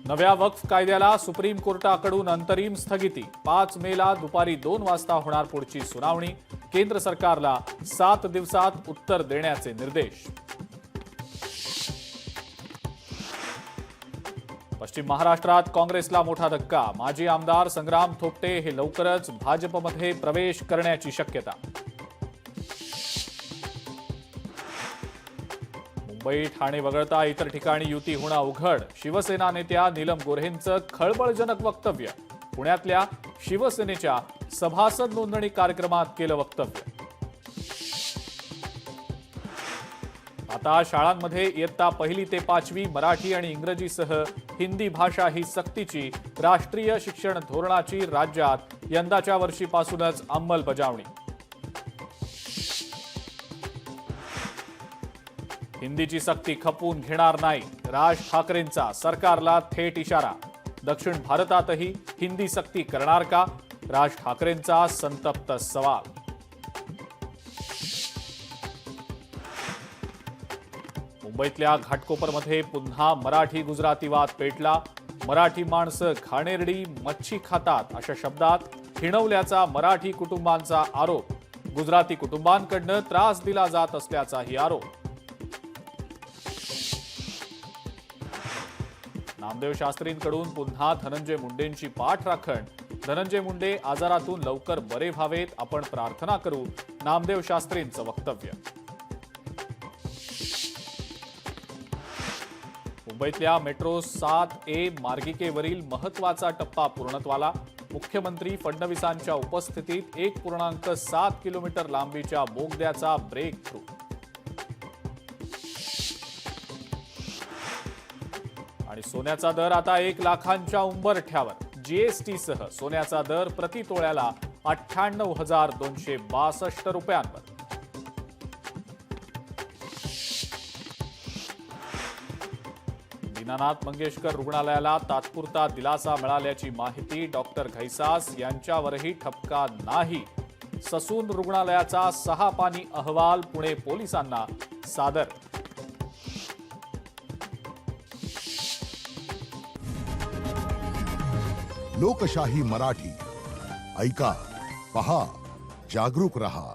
नव्या वक्फ कायद्याला सुप्रीम कोर्टाकडून अंतरिम स्थगिती। 5 मेला दुपारी 2 वाजता होणार पुढची सुनावणी। केंद्र सरकारला 7 दिवसात उत्तर देण्याचे निर्देश। पश्चिम महाराष्ट्रात काँग्रेसला मोठा धक्का। माजी आमदार संग्राम थोपटे हे लवकरच भाजपमध्ये प्रवेश करण्याची शक्यता। मुंबई ठाणे वगळता इतर ठिकाणी युती होणं अवघड। शिवसेना नेत्या नीलम गोऱ्हेंचं खळबळजनक वक्तव्य। पुण्यातल्या शिवसेनेच्या सभासद नोंदणी कार्यक्रमात केलं वक्तव्य। आता शाळांमध्ये इयत्ता 1ली ते 5वी मराठी आणि इंग्रजीसह हिंदी भाषा ही सक्तीची राष्ट्रीय शिक्षण धोरणाची राज्यात यंदाच्या वर्षीपासूनच अंमलबजावणी। हिंदीची सक्ती खपवून घेणार नाही, राज ठाकरेंचा सरकारला थेट इशारा। दक्षिण भारतातही हिंदी सक्ती करणार का, राज ठाकरेंचा संतप्त सवाल। मुंबईतल्या घाटकोपरमध्ये पुन्हा मराठी गुजराती वाद पेटला। मराठी माणसं घाणेरडी मच्छी खातात अशा शब्दात हिणवल्याचा मराठी कुटुंबांचा आरोप। गुजराती कुटुंबांकडनं त्रास दिला जात असल्याचाही आरोप। नामदेव शास्त्रींकडून पुन्हा धनंजय मुंडेंची पाठराखण। धनंजय मुंडे आजारातून लवकर बरे व्हावेत, आपण प्रार्थना करू, नामदेव शास्त्रींचं वक्तव्य। मुंबईतल्या मेट्रो 7A मार्गिकेवरील महत्वाचा टप्पा पूर्णत्वाला। मुख्यमंत्री फडणवीसांच्या उपस्थितीत 1.7 किलोमीटर लांबीच्या बोगद्याचा ब्रेक थ्रू। आणि सोन्याचा दर आता 1 लाखांच्या उंबरठ्यावर। जीएसटीसह सोन्याचा दर प्रति तोळ्याला 98,262 रुपयांवर। दीनानाथ मंगेशकर रुग्णालयाला तात्पुरता दिलासा मिळाल्याची माहिती। डॉक्टर घैसास यांच्यावरही ठपका नाही। ससून रुग्णालयाचा 6 पानी अहवाल पुणे पोलिसांना सादर। लोकशाही मराठी ऐका, पहा, जागरूक रहा।